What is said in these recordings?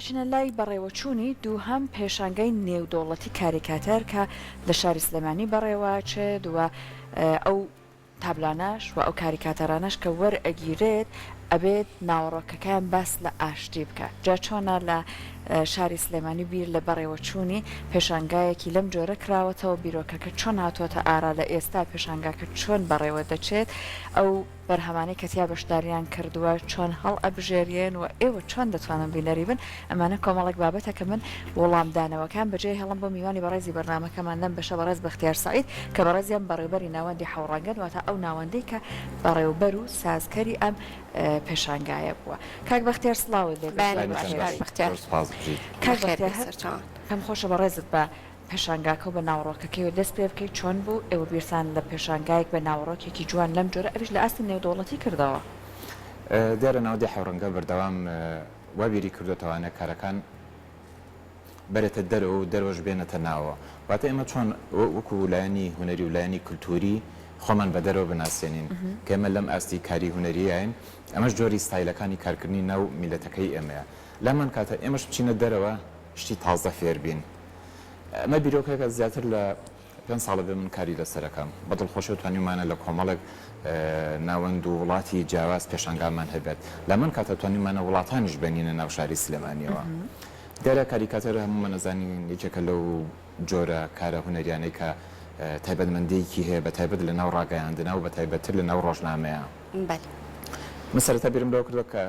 بچنە لای بەڕێوەچوونی دووهەم پێشانگەی نێودوڵەتی کاریکاتەر کە لە شاری سلێمانی بەڕێوە چێت وە ئەو تابلانەش و ئەو کاریکاتەرانەش کە وەرئەگیرێت ئەبێت ناوەڕۆکەکان باس لە ئاشتی بکە جا چۆنە لە شاری سلێمانی بیر لە بەڕێوەچوونی پێشانگایەکی لەم جۆرە کراوەتەوە بیرۆکەکە چۆن هاتوۆتە ئارا لە ئێستا پێشانگاکە چۆن بەڕێوە دەچێت ئەو بەرهەمانەی کەتیا بەشداریان کردووە چۆن هەڵ ئەبژێریێن و ئێوە چۆن دەتوانن بینەری بن ئەمانە کۆمەڵێک بابەتە کە من وەڵامدانەوەکان بەجێ هەڵم بۆ میوانی بەڕێزی بەرنامەکەمان لەم بەشە بەڕێز بەختیار سعید کە بەڕێزیان بەڕێوبەری ناوەندی حەوڕەنگەن واتە ئەو ناوەندەی کە بەڕێوبەر و سازکەری ئەم پێشانگایە بووە کاک بەختیار سڵاوت لێ کەم خۆشە بەڕێزت بە پێشانگاکە و بە ناوڕۆکەکەی و دەست پێ بکەیت چۆن بوو ئێوە بیرتان لە پێشانگایەک بە ناوڕۆکێکی جوان لەم جۆرە ئەویش لە ئاستی نێودوڵەتی کردەوە دیارە ناودی حەوڕەنگە بەردەوام وابیری کردوتەوانە کارەکان بەرێتە دەرەوە و دەرۆژ بێنێتە ناوە واتە ئێمە چۆن وەکو لایەنی هونەری و لایەنی کولتوری خۆمان بە دەرەوە بناسیێنین کە ئێمە لەم ئاستی کاری هونەریایین ئەمەش جۆری ستایلەکانی کارکردنی ناو میلەتەکەی ئێمەیە لامان کاتە ئێمەش بچینە دەرەوە شتی تازە فێربین ئەمە بیرۆکەکە زیاتر لە 5 ساڵە بێ من کاری لەسەرەکەم بەدڵخۆشی و توانیمانە لە کۆمەڵێک ناوەند و وڵاتی جیاواز پێشانگامان هەبێت لە من کاتە توانیمانە وڵاتانیش بەنینە ناو شاری سلێمانیەوە دیارە کاریکاتەر هەموو نەزانین یەکێکە لەو جۆرە کارە هونەریانەی کە تایبەتمەندیەکی هەیە بە تایبەت لە ناو ڕاگەیاندنا و بە تایبەتتر لە ناو ڕۆژنامەیە من سەرەتا بیرم لەوە کردووە کە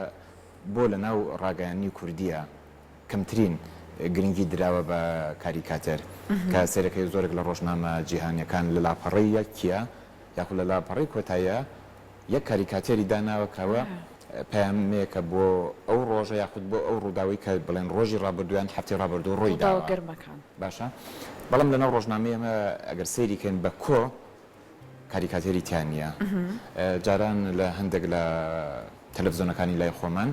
بۆ لە ناو ڕاگەیانی کوردیە کەمترین گرنگی دراوە بە کاریکاتەر کە سێرەکەی زۆرێک لە ڕۆژنامە جیهانیەکان لە لاپەڕی یەکیە یاخود لە لاپەڕی کۆتاییە یەک کاریکاتێری داناوەکەوە پامێکە بۆ ئەو ڕۆژە یاخود بۆ ئەو ڕووداوی کە بڵێن ڕۆژی ڕابردویان هەفتی ڕابردوو ڕۆی داوە گەرمەکان باشە بەڵام لەناو ڕۆژنامەی ئەمە ئەگەر سەیریکەین بە کۆ کاریکاتێری تیان نییە جاران لە هەندێک لە تەلەڤیزۆنەکانی لای خۆمان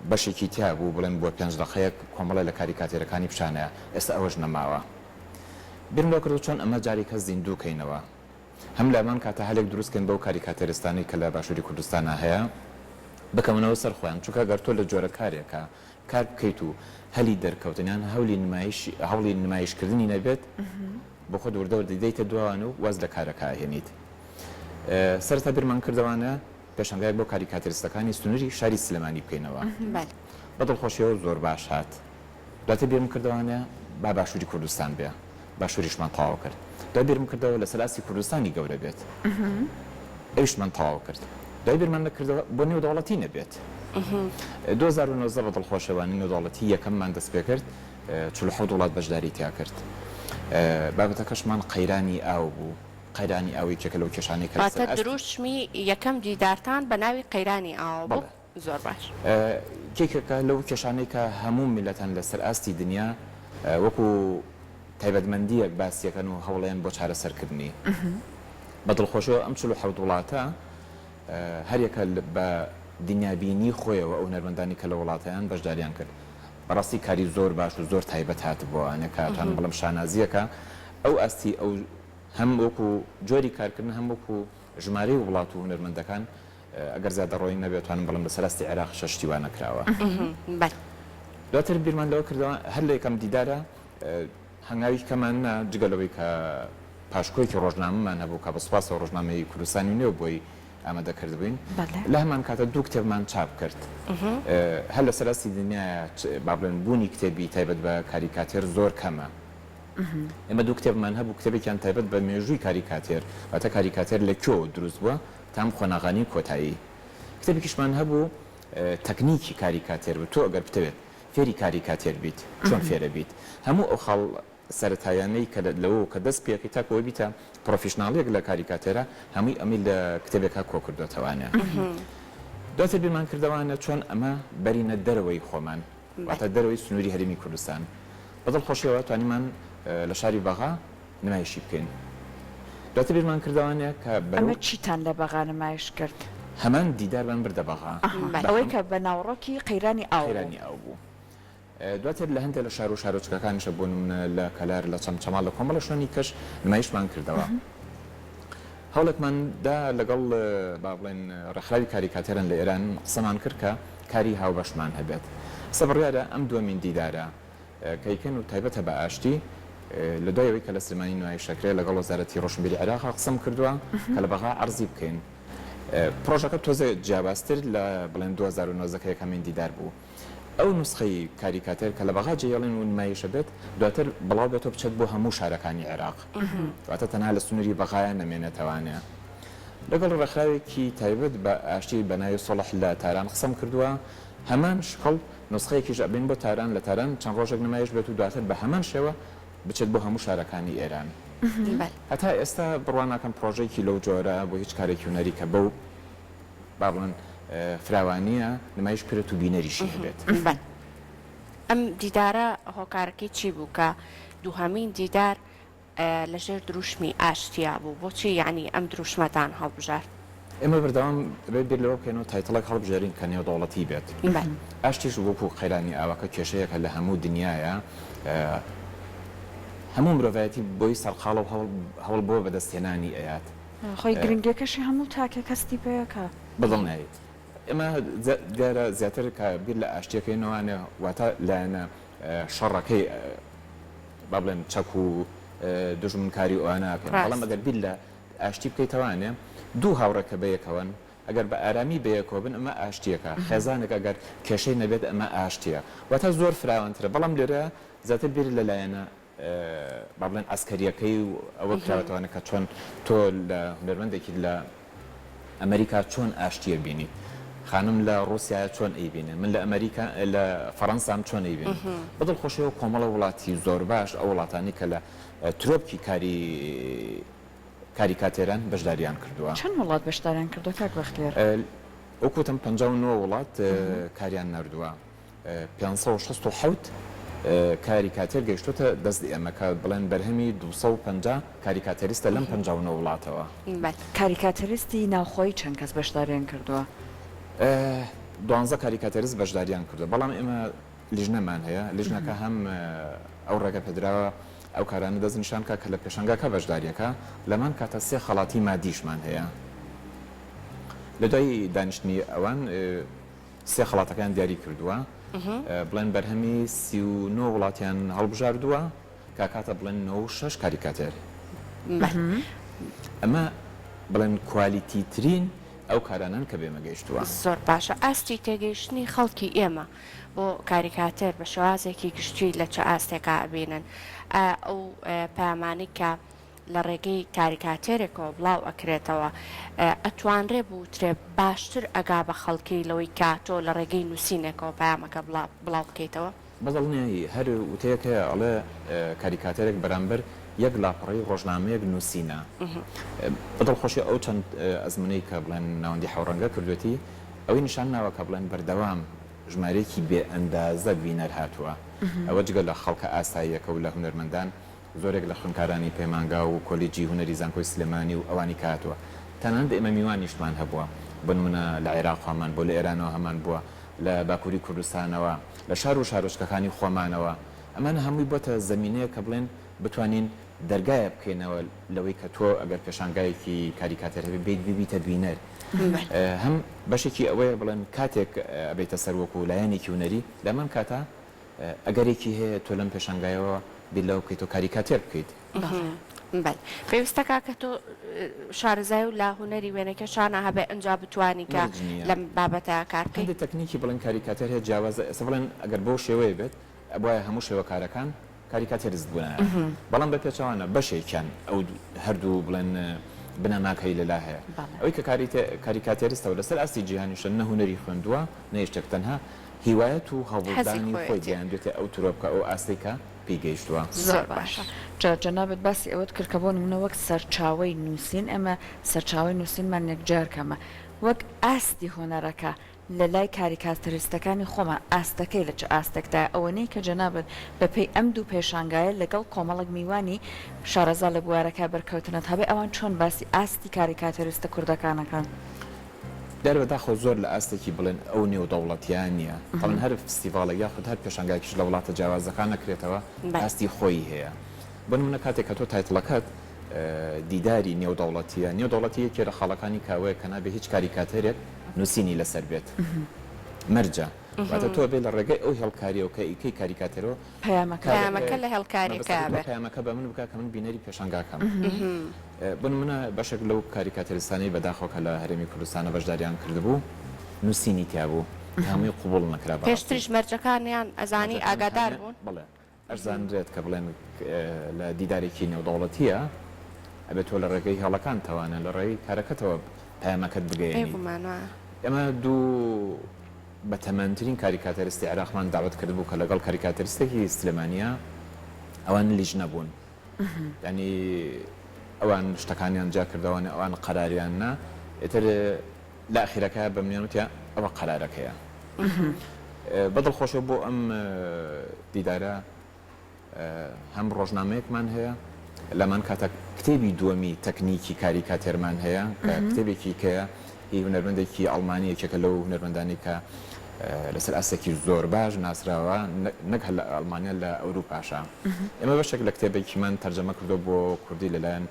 بەشێکی تیا بوو بڵێن بۆ 5 دقەیەک کۆمەڵە لە کاریکاتێرەکانی پیشانەیە ئێستا ئەوەش نەماوە بیرم لەوە کردو چۆن ئەمە جارێکە زیندووکەینەوە هەم لامان کاتە هەلێک دروستکەن بەو کاریکاتێرستانی کە لە باشووری کوردستانە هەیە بکەمەوە سەر خۆیان چونکە گەر تۆ لە جۆرە کارێکە کار بکەیت و هەلی دەرکەوتنیان هەوڵی نمایشکردنی نەبێت بۆ خۆ دووردەوە دەیتە دووان و واز لە کارەکە هێنیت سەرەتا بیرمان کردوانە پێشانگایەک بۆ کاریکاتریستەکانی سنووری شاری سلێمانی بکەینەوە بەدڵخۆشیەوە زۆر باش هات دواتر بیرم کردوانە با باشووری کوردستان بێ باشووریشمان تەواو کرد دوای بیرم کردەوە لە سەلاسی کوردستانی گەورە بێت ئەویشمان تەواو کرد دوای بیرمان نەکردەوە بۆ نێودوڵەتی نەبێت 2009 بەدڵخۆشەوانی نێودوڵەتی یەکەممان دەست پێ کرد 47 وڵات بەشداری تیا کرد بابەتەکەشمان قەیرانی ئاو بوو قەیرانی ئاوی چێکە لەو کێشانەی کە دروستمی یەکەم دیدارتان بە ناوی قەیرانی ئاو بوو زۆر باش کێکەکە لەو کێشانەی کە هەموو میلەتەن لەسەر ئاستی دنیا وەکو تایبەتمەندیەک باسیەکەن و هەوڵیان بۆ چارەسەرکردنی بەدڵخۆشەوە ئەم 47 وڵاتە هەرێکە بە دنیابینی خۆیەوە ئەو نەرمەندانی کە لە وڵاتیان بەشداریان کرد بەڕاستی کاری زۆر باش و زۆر تایبەت هات بۆوانە کاتان بەڵام شانازیەکە ئەو ئاستی ئەو هەم وەکو جۆری کارکردن هەم وەکو ژمارەی وڵات و هونەرمەندەکان ئەگەر زیادە ڕۆی نەبێتوانم بەڵام لە سەراستی عێراق شەشتیوان نەکراوە دواتر بیرمان لەوە کردەوە هەر لە یەکەم دیدارە هەنگاوی کەمان جگەلەوەی کە پاشکۆیکی ڕۆژنامەمان هەبوو کە بەسوپاسەوە ڕۆژنامەی کوردستانی نوێ بۆی ئامادە کردبووین لە هەمان کاتە دوو کتێبمان چاپ کرد هەر لە سەراستی دنیاە با بڵێن بوونی کتێبی تایبەت بە کاریکاتێر زۆر کەمە ئێمە دوو کتێبمان هەبوو کتێبێکیان تایبەت بە مێژووی کاریکاتێر واتە کاریکاتێر لە کۆ دروست بووە تام خۆناغانی کۆتایی کتێبێکیشمان هەبوو تەکنیکی کاریکاتێر بوو تۆ ئەگەر بتەوێت فێری کاریکاتێر بیت چۆن فێرە بیت هەموو ئەو خاڵ سەرەتایانەی کە لەوە کە دەست پێەکەی تاکەوە بیتە پرۆفیشناڵێک لە کاریکاتێرە هەمووی ئەمی لە کتێبێکە کۆ کردوتەوانە دواتر بیرمان کردوانە چۆن ئەمە بەرینە دەرەوەی خۆمان واتە دەرەوەی سنووری هەرێمی کوردستان بەدڵخۆشیەوە توانیمان لە شاری بەغا نمایشی بکەین دواتر بیرمان کردوانە کە ئەمە چیتان لە بەغا نمایش کرد هەمان دیدارمان بردە بەغا ئەوەی کە بە ناوڕۆکی قەیرانی ئاو بوو دواتر لە هەندێک لە شار و شارۆچکەکانیشە بۆ لە کەلار لە چەمچەما لە کۆمەڵە شوێنی کەش نمایشمان کردەوە هەوڵێکماندا لەگەڵ با بڵێن ڕێکخراوی کاریکاتێرن لە ئێران قسەمان کرد کە کاری هاوبەشمان هەبێت سەبڕیارە ئەم دووەمین دیدارە کەیکەن و تایبەتە بە ئاشتی لە دوایەوەی کە لە سلمانی نوای شەکرێ لەگەڵ وەزارەتی ڕۆشنبیری عێراق قسەم کردووە کە لە بەغا عەرزی بکەین پرۆژەکە تۆزە جیابازتر لە بڵێن 2009 یەکەمین دیدار بوو ئەو نسخەی کاریکاتێر کە لە بەغا جێڵێن و نمایشە بێت دواتر بڵاو بێتەوە بچێت بۆ هەموو شارەکانی عێراق واتە تەنها لە سنووری بەغایە نەمێنێتەوانەیە لەگەڵ ڕێکخراوێکی تایبەت بە ئاشتی بەناوی سۆڵح لە تاران قسەم کردووە هەمان شکڵ نسخەیەکیش ئەبین بۆ تاران لە تاران چەند ڕۆژێک نمایش بێت و دواتر بە هەمان شێوە بچێت بۆ هەموو شارەکانی ئێران هەتا ئێستا بڕواناکەم پرۆژێکی لەو جۆرە بۆ هیچ کارێکی هونەری کە بەو با بڵێن فراوانیە نمایش کرێت و بینەریشی هەبێت ئەم دیدارە هۆکارەکەی چی بوو کە دووهەمین دیدار لەژێر دروشمی ئاشتیا بوو بۆچی یعنی ئەم دروشمەتان هەڵبژار ئێمە بەردەوام بێت بیر لەوە بکەین و تایتڵێک هەڵبژێرین کە نێودەوڵەتی بێت ئاشتیش وەکو قەیرانی ئاوەکە کێشەیەکە لە هەموو دنیاە هەموو مرۆڤایەتی بۆی سەرقاڵ و هەوڵ بۆ بەدەستێنانی ئەیات خۆی گرنگەکەشی هەموو تاکە کەستی پێەکە بەدڵ نایێت ئێمە دیارە زیاتر کە بیر لە ئاشتیەکەینەوانێ واتە لایەنە شەڕەکەی با بڵێن چەک و دژمنکاری ئەوانەکەن بەڵام ئەگەر بیر لە ئاشتی بکەیتەوانێ دوو هاوڕێکە بەیەکەوەن ئەگەر بە ئارامی بەیەکەوە بن ئەمە ئاشتیەکە خێزانێک ئەگەر کێشەی نەبێت ئەمە ئاشتیە واتە زۆر فراوانترە بەڵام لێرە زیاتر بیر لەلایەنە با بڵێن ئەسکەریەکەی و ئەوە کراوەتەوانە کە چۆن تۆ لە هونەرمەندێکی لە ئەمریکا چۆن ئاشتیە بینی خانم لە رووسیا چۆن ئەیبینێ من لە ئەمریکا لە فەڕەنسام چۆن ئەیبین بەدڵ خۆشەوە کۆمەڵە وڵاتی زۆر باش ئەو وڵاتانی کە لە ترۆپکی کاریکاتێران بەشداریان کردووە چەند وڵات بەشداریان کردو کاک بەختیار ئەوکوتم 59 وڵات کاریان نردووە 567 کاریکاتێر گەیشتوتە دەست ئێمەکە بڵێن بەرهەمی 250 کاریکاتەریستە لەم 59 وڵاتەوە کاریکاتەریستی ناوخۆی چەند کەس بەشداریان کردووە 12 کاریکاتەریست بەشداریان کردو بەڵام ئێمە لیژنەمان هەیە لیژنەکە هەم ئەو ڕێگە پێدراوە ئەو کارانە دەستنیشان کە لە پێشەنگاکە بەشداریەکە لەمان کاتە سێ خەڵاتی مادیشمان هەیە لە دوای دانیشتنی ئەوان سێ خەڵاتەکان دیاری کردووە بڵێن بەرهەمی 39 وڵاتیان هەڵبژاردووە کا کاتە بڵێن 96 کاریکاتێر ئەمە بڵێن کوالیتی ترین ئەو کارانان کە بێمە گەیشتووە زۆر باشە ئاستی تێگەیشتنی خەڵکی ئێمە بۆ کاریکاتێر بە شێوازێکی گشتی لە چه ئاستێکا ئەبینن ئەو پامانی کە لە ڕێگەی کاریکاتێرێکەوە بڵاو ئەکرێتەوە ئەتوانرێ بووترێ باشتر ئەگا بە خەڵکی لەوەی کاتۆ لە ڕێگەی نووسینێکەوە پامەکە بڵاو بکەیتەوە بەڵنیایی هەر وتەیەکە ئەڵێ کاریکاتێرێک بەرامبەر یەک لاپەڕی ڕۆژنامەیەک نووسینە بەدڵخۆشی ئەو چەند ئەزمونەی کە بڵێن ناوەندی حەوڕەنگە کردوێتی ئەوەی نیشان ناوە کە بڵێن بەردەوام ژمارەیەکی بێ ئەندازە بینەر هاتووە ئەوە جگە لە خەڵکە ئاساییەکە و لە هونەرمەندان زۆرێک لە خوێندکارانی پەیمانگا و کۆلیجی هونەری زانکۆی سلێمانی و ئەوانی کاتوە تەنانەت ئێمە میوانیشتمان هەبووە بنمونە لە عێراق خۆمان بۆ لە ئێرانەوە هەمان بووە لە باکووری کوردستانەوە لە شار و شارۆچکەکانی خۆمانەوە ئەمانە هەمووی بۆتە زەمینەیە کە بڵێن بتوانین دەرگایە بکەینەوە لەوەی کە تۆ ئەگەر پێشانگایەکی کاریکاتێر هەبێت بیت ببیتە بینەر هەم بەشێکی ئەوەیە بڵێن کاتێک ئەبێتە سەر وەکو لایەنێکی هونەری لەمان کاتە ئەگەرێکی هەیە تۆ لەم پێشانگایەوە بیت لەوە بکەیت و کاریکاتێر بکەیت پێویستەکە کە تۆ شارەزای و لا هونەری وێنەکە شانە هەبێ ئەنجا بتوانی کە لەم بابەتە کارکەی تەکنیکی بڵێن کاریکاتێر هەیە جیاوازە ئێستا بڵێن ئەگەر بۆ شێوەیە بێت ئەبواە هەموو شێوەکارەکان کاریکاتێرست بوونە بەڵام بە پێچوانە بەشێکیان ئەو هەردوو بڵێن بنەماکەی لەلا هەیە ئەوەی کە کاریکاتێرستەوە لەسەر ئاستی جیهانیشە نە هونەری خوێندووە نەیشتێک تەنها هیوایەت و هەوڵدانی خۆی دیاندوێتە ئەو ترۆبکە ئەو ئاستێکە پێیگەیشتووە زۆر باشە جەنابەت باسی ئەوەت کرد کە بۆ نمونە وەک سەرچاوەی نووسین ئەمە سەرچاوی نووسینمان یەکجارکەمە وەک ئاستی هۆنەرەکە لە لای کاریکاتەریستەکانی خۆمان ئاستەکەی لە چ ئاستێکدا ئەوەنەی کە جەنابەت بەپێی ئەم دوو پێشانگایە لەگەڵ کۆمەڵک میوانی شارەزا لە بوارەکە بەرکەوتنەت هەبێ ئەوان چۆن باسی ئاستی کاریکاتەریستە کوردەکانەکان دەربەدا خۆ زۆر لە ئاستێکی بڵێن ئەو نێودەوڵەتیان نییە بەڵێن هەر فستیڤالە یاخود هەر پێشانگایکیش لە وڵاتە جیاوازەکان نەکرێتەوە ئاستی خۆی هەیە بۆ نمونە کاتێک کە تۆ تایتڵەکەت دیداری نێودەوڵەتیە نێودەوڵەتی یەکێ لە خاڵەکانی کاوەیە کە نابێ هیچ کاریکاتێرێک نووسینی لەسەر بێت مەرجە واتە تۆ بێ لە ڕێگەی ئەو هێڵکاریەوە کە ئیکەی کاریکاتەرەوە پەیامەکە لە هێڵکاریەکە بێ پەیامەکە بە من بکە کە من بینەری پێشانگاکەم بن منە بەشێک لەو کاریکاتەرستانەی بەداخۆ کە لە هەرێمی کوردستانە بەشداریان کردبوو نووسینی تیا بوو هەمووی قوبوڵ نەکرا پێشتریش مەرجەکانیان ئەزانی ئاگادار بوون بڵێ ئەرزانرێت کە بڵێن لە دیدارێکی نێودەوڵەتیە ئەبێت تۆ لە ڕێگەی هەڵەکان تەوانە لە ڕێی کارەکەتەوە پەیامەکەت بگەێنی ئەمە دوو بەتەمەندترین کاریکاتەرستی عێراقمان داوت کرد بوو کە لەگەڵ کاریکاتەرستێکی سلێمانیا ئەوان لیژ نەبوون ینی ئەوان شتەکانیان جا کردەوەن ئەوان قەراریان نا ئێتر لە ئەخیرەکە بە منیانوتە ئەوە قەرارەکەیە بەدڵخۆشە بۆ ئەم دیدارە هەم ڕۆژنامەیەکمان هەیە لەمان کاتە کتێبی دووەمی تەکنیکی کاریکاتێرمان هەیە کە کتێبێکی کەیە هی هونەرمەندێکی ئەڵمانی یەکێکە لەو هونەرمەندانی کە لەسەر ئاسێکی زۆر باش ناسراوە نەک لە ئەڵمانیا لە ئەوروپاشە ئێمە بەشێک لە کتێبێکیمان تەرجەمە کردو بۆ کوردی لەلایەن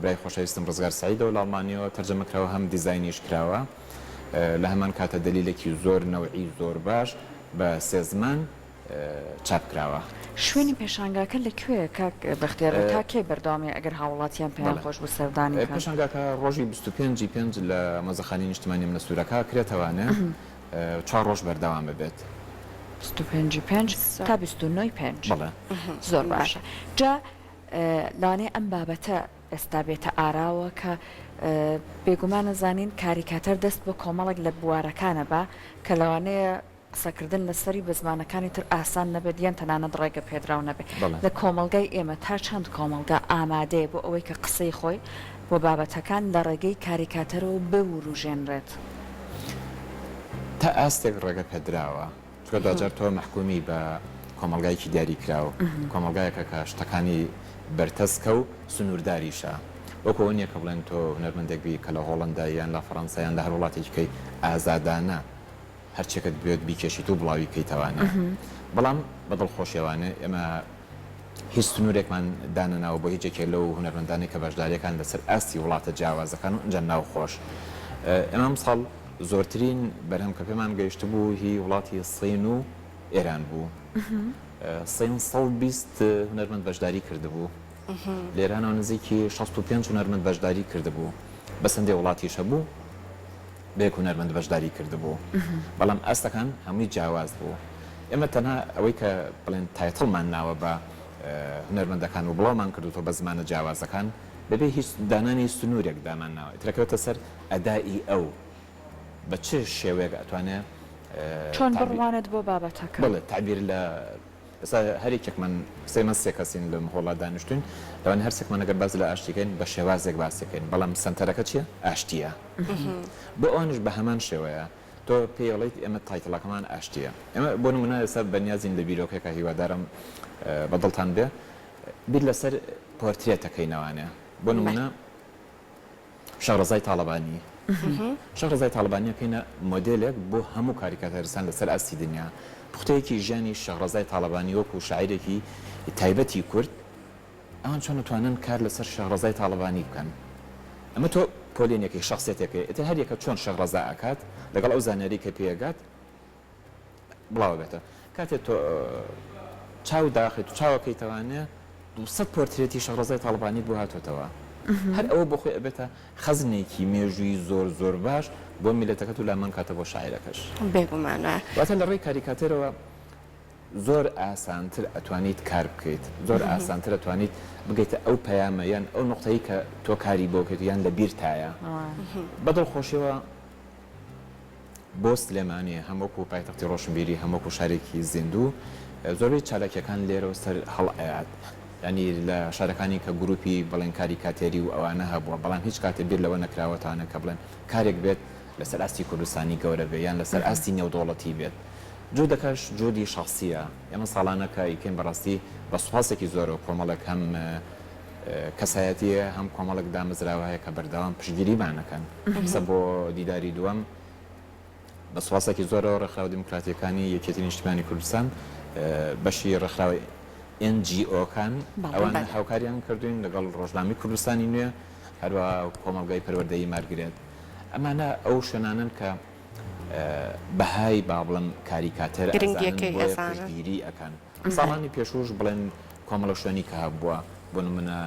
برای خۆشەویستم ڕزگار سعیدەوە لە ئەڵمانیەوە تەرجەمە کراوە هەم دیزاینیش کراوە لە هەمان کاتە دلیلێکی زۆر نەوعی زۆر باش بە سێ زمان چاپ کراوە شوێنی پێشانگاکە لەکوێ کاک بەختیارە تا کێ بەرداوامێ ئەگەر هاوڵاتیان پێیان خۆش بوو سەردانی پێشانگاکە ڕۆژی 25 لە مەزەخانی نیشتمانی منەسوورەکە کرێتەوانێ 4 ڕۆژ بەردەوام ببێت 25 تا 29 زۆر باشە جا لانێ ئەم بابەتە ئێستا بێتە ئاراوە کە بێگومانە زانین کاریکاتەر دەست بۆ کۆمەڵێک لە بوارەکانە بە کە لەوانەیە قسەکردن لەسەری بە زمانەکانی تر ئاسان نەبێت یان تەنانەت ڕێگە پێدراو نەبێت لە کۆمەلگای ئێمە تا چەند کۆمەلگا ئامادەیە بۆ ئەوەی کە قسەی خۆی بۆ بابەتەکان لە ڕێگەی کاریکاتەرەوە بوروژێنرێت تا ئاستێک ڕێگە پێدراوە چکە دوجار تۆ محکومی بە کۆمەلگایکی دیاری کراوە کۆمەلگایەکە کە شتەکانی بەرتەسکە و سنوورداریشە وەکو نییە کە بڵێن تۆ هونەرمەندێک بی کە لە هۆڵندا یان لە فەڕەنسایان لە هەر وڵاتێکەکەی ئازادانە هەرچێکت بێت بیکێشیت و بڵاوی کەیتەوانە بەڵام بەدڵخۆشیێوانە ئێمە هیچ سنوورێکمان دانەناوە بۆ هیچێکێ لەو هونەرمەندانی کە بەشداریەکان لەسەر ئاستی وڵاتە جیاوازەکان و ئەنجە ناوخۆش ئێمە ساڵ زۆرترین بەرهەم کە پێمان گەیشت بوو هی وڵاتی سین و ئێران بوو سین 120 هونەرمەند بەشداری کردبوو لێرانەوە نزیکی 65 هونەرمەند بەشداری کردبوو بەسەندێ وڵاتیشە بوو بێک هونەرمەند بەشداری کردبوو بەڵام ئاستەکان هەمووی جیاواز بوو ئێمە تەنها ئەوەی کە بڵێن تایتڵمان ناوە بە هونەرمەندەکان و بڵاومان کردوتەوە بە زمانە جیاوازەکان بەبێ هیچ دانانی سنوورێک دامان ناوە ترەکەوێتە سەر ئەدایی ئەو بە چ شێوەیەک ئەتوانێت چۆن بڕوانێت بۆ بابەتەکە بڵێ تعبیر لە هەرێکێکمان سێمە سێ کەسین لە هۆڵا دانیشتون لەوان هەرسێکمان ئەگەر باز لە ئاشتیکەین بە شێوازێک باسەکەین بەڵام سنتەرەکە چییە؟ ئاشتیە بۆ ئەوانش بە هەمان شێوەیە تۆ پێڵیت ئێمە تایتڵەکەمان ئاشتیە ئێمە بۆ نمونە ئێستا بەنیازین لە بیرۆکێکە هیوادارم بەدڵتان بێ بیر لەسەر پۆرترێتەکەینەوانێ بۆ نمونە شەڕەزای تاڵەبانی شەڕەزای تاڵبانیەکەینە مۆدلێک بۆ هەموو کاریکاتەرستان لەسەر ئاستی دنیا پوختەیەکی ژیانی شەڕەزای تاڵبانی وەکو شاعیرێکی تایبەتی کورد ئەوان چۆن دەتوانن کار لەسەر شەڕەزای تاڵبانی بکەن ئەمە تۆ پۆلێنێکی شخصێتێکی ئێتر هەریەکە چۆن شەڕەزا ئەکات لەگەڵ ئەو زانەری کە پێگات بڵاو بێتە کاتێک تۆ چاو داخیت و چاوەکەی توانێ 200 پۆرترێتی شەڕەزای تاڵبانی بۆ هاتوتەوە هەر ئەوە بۆ خۆی ئەبێتە خەزنێکی مێژووی زۆر زۆر باش بۆ میلەتەکەت و لامان کاتە بۆ شاعیرەکەش بێگومانە واتە لە ڕێی کاریکاتێرەوە زۆر ئاسانتر ئەتوانیت کار بکەیت زۆر ئاسانتر ئەتوانیت بگەیتە ئەو پەیامە یان ئەو نقطەی کە تۆ کاری بۆ بکەیت یان لە بیرتایە بەدڵخۆشیەوە بۆ سلێمانیە هەمووکو پایتەختی ڕۆشنبیری هەمووکو شارێکی زیندوو زۆربەی چالاکیەکان لێرەوە سەر هەڵئات ینی لە شارەکانی کە گروپی بڵێن کاریکاتێری و ئەوانە هەبووە بەڵام هیچ کاتێ بیر لەوە نەکراوەتانە کە بڵێن کارێک بێت لەسەر ئاستی کوردستانی گەورە بێ یان لەسەر ئاستی نێودوڵەتی بێت جودەکەش جودی شخصیە ئێمە ساڵانەکە ئیکەین بەڕاستی بە سوپاسێکی زۆرە کۆمەڵک هەم کەسایەتیە هەم کۆمەڵک دامەزراوەیە کە بەردەوام پشتگیریمانەکەن قسە بۆ دیداری دووەم بە سوپاسێکی زۆرەوە ڕێکخراوە دیموکراتیەکانی یەکێتی نیشتیمانی کوردستان بەشی ڕێکخراوی NGO-کان ئەوانە هاوکاریان کردوین لەگەڵ ڕۆژنامی کوردستانی نوێ هەروە کۆمەلگای پەروەردەیی مارگرێت ئەمانە ئەو شوێنانن کە بەهای با بڵم کاریکاتەر گرنگیەکەی بۆیە ئەزانن. پشتگیری ئەەکەن ساڵانی پێشوش بڵێن کۆمەڵە شوێنی کە هەبووە بۆ نمونە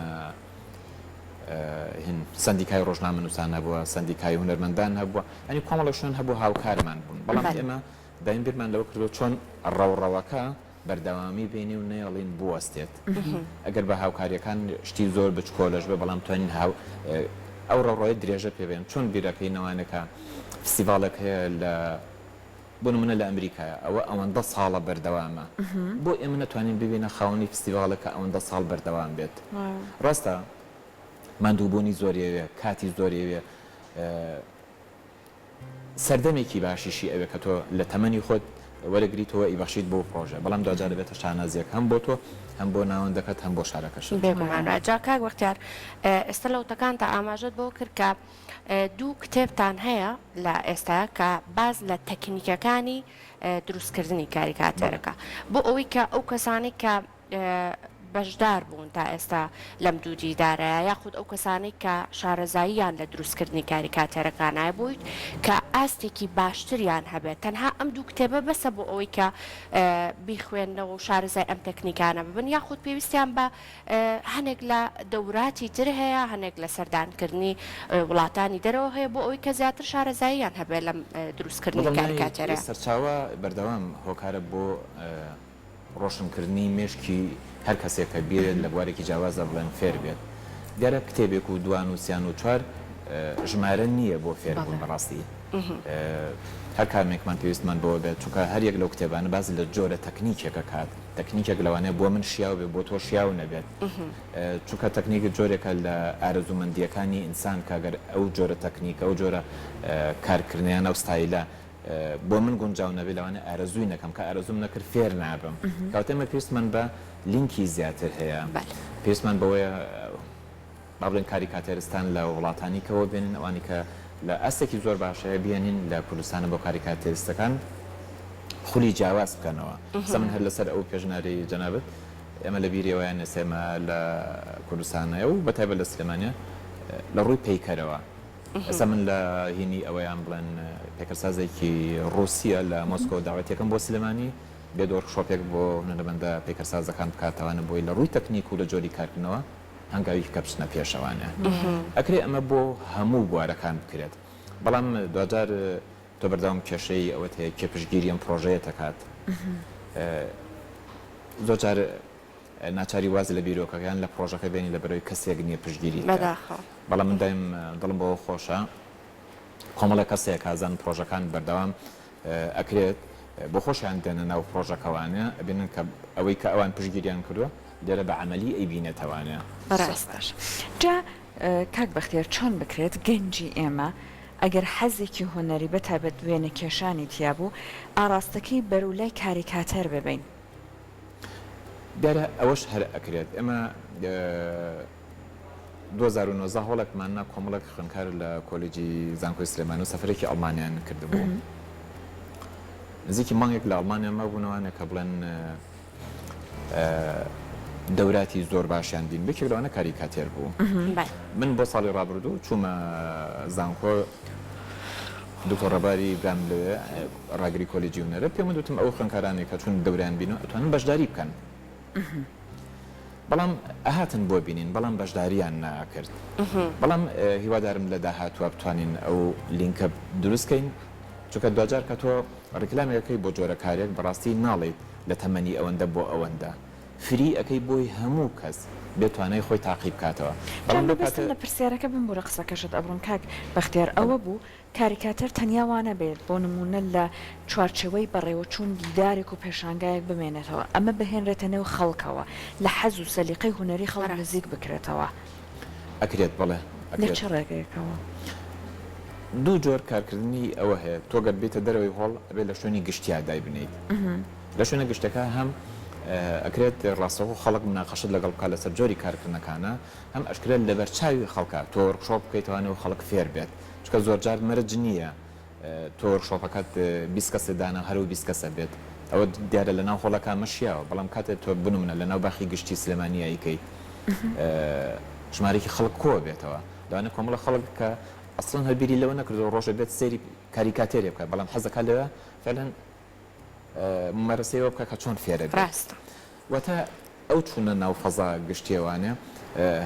سندیکای ڕۆژنامە نووسان هەبووە سندیکای هونەرمەندان هەبووە ئەنی کۆمەڵە شوێن هەبوو هاوکارمان بوون بەڵام ئێمە دایم بیرمان لەوە کردو چۆن ڕەوڕەوەکە بەردەوامی بینی و نێڵین بوەستێت ئەگەر بە هاوکاریەکان شتی زۆر بچکۆلەش بێ بەڵام توانین ئەو ڕەوڕۆی درێژە پێبێن چۆن بیرەکەی نەوانەکە فستیڤالێک هەیە لە بۆ نمونە لە ئەمریکایە ئەوە ئەوەندە ساڵە بەردەوامە بۆ ئێمە نەتوانین ببینە خاوەنی فستیڤالەکە ئەوەندە ساڵ بەردەوام بێت ڕاستە ماندووبوونی زۆریەوێ کاتی زۆریەوێ سەردەمێکی باشیشی ئەوێ کە تۆ لە تەمەنی خۆت وەرەگریتەوە ئیبەخشیت بۆ پرۆژە بەڵام دوجار بێتە شانازیەک هەم بۆ تۆ هەم بۆ ناوەندەکەت هەم بۆ شارەکەش بێگومانە جا کاک وەختیار ئێستا لەوتەکانتە ئاماژەت بۆ کرد کە دوو کتێبتان هەیە لە ئێستا کە باز لە تەکنیکەکانی دروستکردنی کاریکاتەرەکە بۆ ئەوەی کە ئەو کەسانی کە بەشدار بوون تا ئێستا لەم دوو دیدارەیە یاخود ئەو کەسانی کە شارەزاییان لە دروستکردنی کاریکاتەرەکانای بوویت کە ئاستێکی باشتریان هەبێت تەنها ئەم دوو کتێبە بەسە بۆ ئەوەی کە بیخوێنەوە و شارەزای ئەم تەکنیکانە ببن یاخود پێویستیان بە هەنێک لە دەوراتی تر هەیە هەنێک لە سەردانکردنی وڵاتانی دەرەوە هەیە بۆ ئەوەی کە زیاتر شارەزاییان هەبێت لەم دروستکردنی کاریکاتەرە سەرچاوە بەردەوام هۆکارە بۆ ڕۆشنکردنی مێشکی هەر کەسێک کە بێت لە بوارێکی جیاوازە بڵێن فێر بێت دیارە کتێبێک و دوان و سیان و چوار ژمارە نییە بۆ فێربوون بەڕاستی هەر کارمێکمان پێویستمان بۆ بێت چونکە هەریەک لەو کتێبانە باز لە جۆرە تەکنیکێکە کات تەکنیکێک لەوانەیە بۆ من شیاو بێ بۆ تۆ شیاو نەبێت چونکە تەکنیک جۆرێکە لە ئارەزومەندیەکانی ئینسان کاگەر ئەو جۆرە تەکنیکە ئەو جۆرە کارکردنیان ئەو ستایلە بۆ من گونجاو نەبێت لەوانە ئارەزووی نەکەم کە ئارەزوم نەکرد فێر نابم کاتێمە پێویستمان بە لینکی زیاتر هەیە پێویستمان بەوەیە با بڵێن کاریکاتێرستان لە وڵاتانی کەەوە بێنن ئەوانی کە لە ئەستێکی زۆر باشەیە بێنین لە کوردستانە بۆ کاریکاتێرستەکان خولی جیاواز بکەنەوە سەمن هەر لەسەر ئەو پێژناری جەنابەت ئێمە لە بیرەوەیان نەسێمە لە کوردستانەیە و بەتایبەت لە سلێمانیە لە ڕووی پەیکەرەوە ئەسا من لە هینی ئەوەیان بڵێن پێکەرسازێکی ڕوسیە لە مۆسکۆ داوەتیەکەم بۆ سلێمانی بێدۆر شۆپێک بۆ هونەرمەندە پێکەرسازەکان بکاتەوانە بۆی لە ڕووی تەکنیک و لە جۆری کارکردنەوە هەنگاوی کە بچنە پێشەوانە ئەکرێ ئەمە بۆ هەموو بوارەکان بکرێت بەڵام دوجار تۆ بەردەوام کێشەی ئەوەت هەیە کێپشگیری ئەم پرۆژەیە دەکات زۆرجار ناچاری واز لە بیرۆکەکان لە پرۆژەکە بێنی لە بەرەوەی کەسێک نییە پشگیری بەڵام من دایم دڵم بەوە خۆشە کۆمەڵە کەسێک کازان پرۆژەکان بەردەوام ئەکرێت بۆ خۆشیان دێنە ناو پرۆژەکەوانە ئەبێنن کە ئەوەی کە ئەوان پشگیریان کردووە لێرە بە عملی ئەیبینێتەوانە ڕاستەش جا کاک بەختیار چۆن بکرێت گەنجی ئێمە ئەگەر حەزێکی هوەری بەتابەت دوێنە کێشانی تیابوو ئاراستەکەی بەرولای کاریکاتەر ببین دیارە ئەوەش هەر ئەکرێت ئێمە 2009 هەوڵێکماننا کۆمەڵک خوێندکار لە کۆلێجی زانکۆی سلێمانی و سەفرێکی ئەڵمانیان کردبوو نزیکی مانگێک لە ئەڵمانیا مەبوونەوانە کە بڵێن دەوراتی زۆر باشیان دین بێکێک لەوانە کاریکاتێر بوو من بۆ ساڵی ڕابردوو چوومە زانکۆ دکتۆر ڕەباری گام لەوێ ڕاگری کۆلێجی هونەرە پێم وتم ئەو خوێندکارانی کە چون دەوریان بینەوە ئەتوانن بەشداری بکەن بەڵام ئەهاتن بۆ بینین بەڵام بەشداریان ناکرد بەڵام هیوادارم لە داهاتوە بتوانین ئەو لینکە دروستکەین چونکە دوجار کە تۆ ڕێکلامێکەکەی بۆ جۆرە کارێک بەڕاستی ناڵێت لە تەمەنی ئەوەندە بۆ ئەوەندە فری ئەەکەی بۆی هەموو کەس بێتوانای خۆی تاقیب بکاتەوە بەڵام لە پرسیارەکە بم بۆ قسەکەشت ئەبڕون کاک بەختیار ئەوە بوو کاریکاتەر تەنیاوانە بێت بۆ نمونە لە چوارچەوەی بەڕێوە چوون دیدارێک و پێشانگایەک بمێنێتەوە ئەمە بهێنرێتە نێو خەڵکەوە لە حەز و سەلیقەی هوەری خەڵک نزیک بکرێتەوە ئەکرێت بڵێ لە چ ڕێگەیەکەوە دوو جۆر کارکردنی ئەوە هەیە تۆ گەر بێتە دەرەوەی هۆڵ ئەبێت لە شوێنی گشتیا دای بنیت لە شوێنە گشتەکە هەم ئەکرێت ڕاستەوە خەڵک مناقەشت لەگەڵ بکات لەسەر جۆری کارکردنەکانە هەم ئەشکرێت لە بەرچاوی خەڵکە تۆ ڕشۆپ بکەیتوانەوە خەڵک فێر بێت چکە زۆرجار مەرج نییە تۆ ڕشۆپەکەت 20 کەسە دانا هەرو 20 کەسە بێت ئەوە دیارە لە ناو خۆڵەکە مەشیاوە بەڵام کاتێت تۆ بنمونە لە ناو باخی گشتی سلێمانیاییکەی ژمارێکی خەڵک کۆ بێتەوە لەوانە کۆمەڵە خەڵک کە ئەسڵەن هەبیری لەوە نەکردەوە ڕۆژە بێت سەیری کاریکاتێری بکە بەڵام حەزەکە لەوە فعلا مەمارەسەیەوە بکە کە چۆن فێرە بێت ڕاستە واتە ئەو چوونە ناو فەزا گشتیێوانە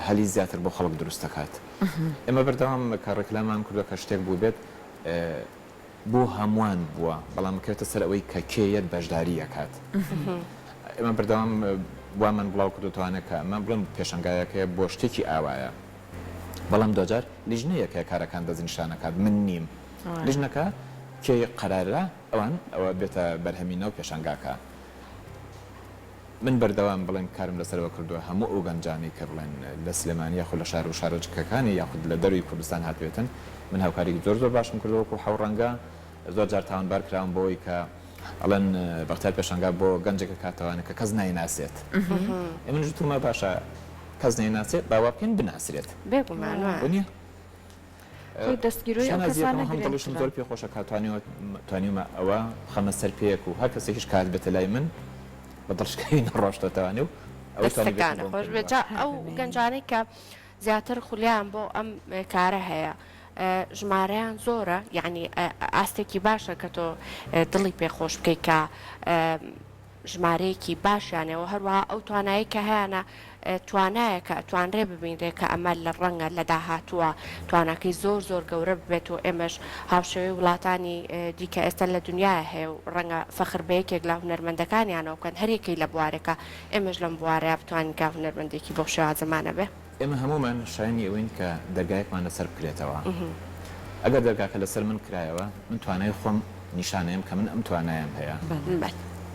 هەلی زیاتر بۆ خەڵک دروست دەکات ئێمە بەردەوام کارڕێکلامان کردووە کە شتێک بوو بێت بۆ هەمووان بووە بەڵام کەوێتە سەر ئەوەی کە کێیەت بەشداری ئەکات ئێمە بەردەوام وامان بڵاو کردوتوانە کە ئەمە بڵم پێشنگایەکەیە بۆ شتێکی ئاوایە بەڵام دوجار لیژنەیەکە کارەکان دەزیشانەکات من نیم لیژنەکە کێ قەرارە ئەوە بێتە بەرهەمینە و پێشنگاکە من بەردەوام بڵێن کارم لەسەرەوە کردووە هەموو ئەو گەنجانی کە بڵێن لە سلێمانی یاخود لە شار و شارۆچکەکانی یاخود لە دەروی کوردستان هاتوێتن من هاوکاری زۆر باشم کردەوەکو حەو ڕەنگە زۆر جار تاوانبار کراون بۆەوەی کە ئەڵەن بەختار پێشنگا بۆ گەنجێکە کاتەوانە کە کەس نایناسێت ئێمە ژتومە باشە کەس نایناسێت باوا بکەین بناسرێت بێگومان دەستگیرۆی ئەو کەسانە دڵشم زۆر پێخۆشە توانیمە ئەوە خەمە سەر پێیەک و هەر کەسێکیش کات بێتە لای من بە دڵشکەوی نەڕۆشتەوانێ و دەستەکانە خۆش بێت ئەو گەنجانەی کە زیاتر خولیان بۆ ئەم کارە هەیە ژمارەیان زۆرە یعنی ئاستێکی باشە کە تۆ دڵی پێخۆش بکەیت کە ژمارەیەکی باشیانەوە هەروەها ئەو توانایی کە هەیەە توانایە کە توانرێ ببینرێ کە ئەمە لە ڕەنگە لە داهاتووە توانەکەی زۆر گەورە ببێت و ئێمەش هاوشێوەی وڵاتانی دیکە ئێستا لە دنیای هەیە و ڕەنگە فەخربەیەکێک لە هونەرمەندەکانیانەوە بکەن هەرێکی لە بوارێکە ئێمەش لەم بوارەیە بتوانین کا هونەرمەندێکی بۆ شێوازە زمانە بێ ئێمە هەمومان شایانی ئەوین کە دەرگایەکمان لەسەر بکرێتەوە ئەگەر دەرگاکە لەسەر من کرایەوە من توانای خۆم نیشانەیەم کە من ئەم توانایم هەیە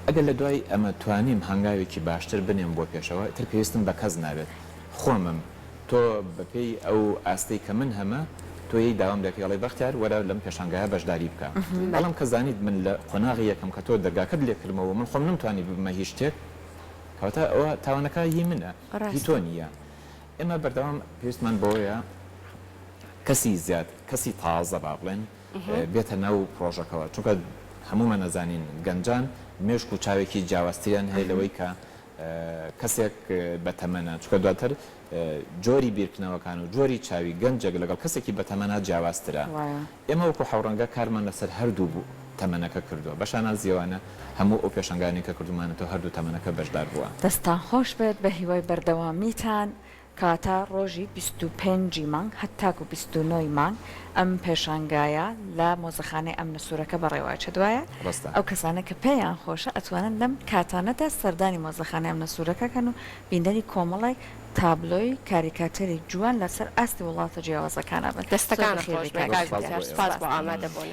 ئەگەر لە دوای ئەمە توانیم هەنگاوێکی باشتر بنێم بۆ پێشەوە تر پێویستم بە کەس نابێت خۆمم تۆ بەپێی ئەو ئاستەی کە من هەمە تۆ یی داوام دەکەی ئەڵێ بەختیار وەرە لەم پێشانگایە بەشداری بکە بەڵام کە زانیت من لە قۆناغی یەکەم کە تۆ دەرگاکەت لێکردمەوە من خۆم نمتوانی ببمە هیچ شتێک کەواتە ئەوە تاوانەکە هی منە هی تۆ نییە ئێمە بەردەوام پێویستمان بۆیە کەسی زیاد کەسی تازە با بڵێن بێتە ناو پرۆژەکەەوە چونکە هەمومان نەزانین گەنجان مێشک و چاوێکی جیاوازتریان هەیە لەوەی کە کەسێک بەتەمەنە چکە دواتر جۆری بیرکردنەوەکان و جۆری چاوی گەنجێک لەگەڵ کەسێکی بەتەمەنە جیاوازترە ئێمە وەکو حەوڕەنگە کارمان لەسەر هەردوو بوو تەمەنەکە کردووە بەشانە زیێوانە هەموو ئەو پێشنگانی کە کردومانێتەوە هەردوو تەمەنەکە بەشدار بووە دەستان خۆش بێت بە هیوای بەردەوامیتان کاتا ڕۆژی 25 مانگ هەتاکو 29 مانگ ئەم پێشانگایە لە مۆزەخانەی ئەم نسوورەکە بەڕێوایچە دوایە ئەو کەسانە کە پێیان خۆشە ئەتوانن لەم کاتانەدا سەردانی مۆزەخانەی ئەم نسوورەکەکەن و بیندەری کۆمەڵی تابلۆی کاریکاتەری جوان لەسەر ئاستی وڵاتە جیاوازەکانە بن دەستەکان خۆش بێت سپاس بۆ ئامادەبوون